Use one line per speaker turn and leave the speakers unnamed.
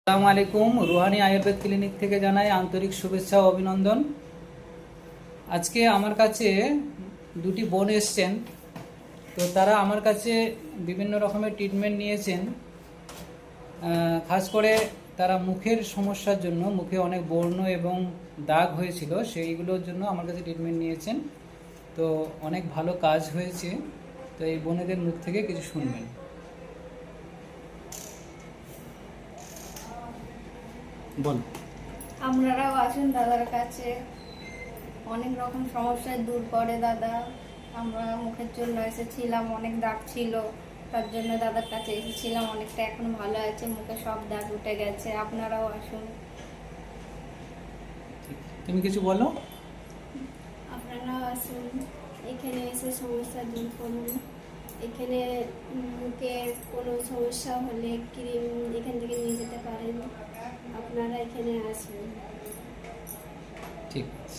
আসসালামু আলাইকুম। Rouhani Ayurveda clinic থেকে জানাই আন্তরিক শুভেচ্ছা ও অভিনন্দন। আজকে আমার কাছে দুটি বোন এসছেন। তো তারা আমার কাছে বিভিন্ন রকমের ট্রিটমেন্ট নিয়েছেন। খাস করে তারা মুখের সমস্যার জন্য, মুখে অনেক ব্রণ এবং দাগ হয়েছিল, সেইগুলোর জন্য আমার কাছে ট্রিটমেন্ট নিয়েছেন। তো অনেক ভালো কাজ হয়েছে। তো এই বোনেদের মুখ থেকে কিছু শুনবেন। বল।
আপনারাও আসুন দাদার কাছে, অনেক রকম সমস্যায় দূর করে দাদা। আমরা মুখের জন্য এসেছিলাম, অনেক দাগ ছিল, তার জন্য দাদার কাছে এসেছিলাম। অনেকটা এখন ভালো আছে, মুখে সব দাগ উঠে গেছে। আপনারাও আসুন।
তুমি কিছু বলো।
আপনারাও আসুন, এখানে এসে সমস্যা দূর করুন। এখানে মুখে কোনো সমস্যা হলে ক্রিম এখান থেকে নিয়ে যেতে পারেন। আপনারা এখানে আসুন।
ঠিক আছে।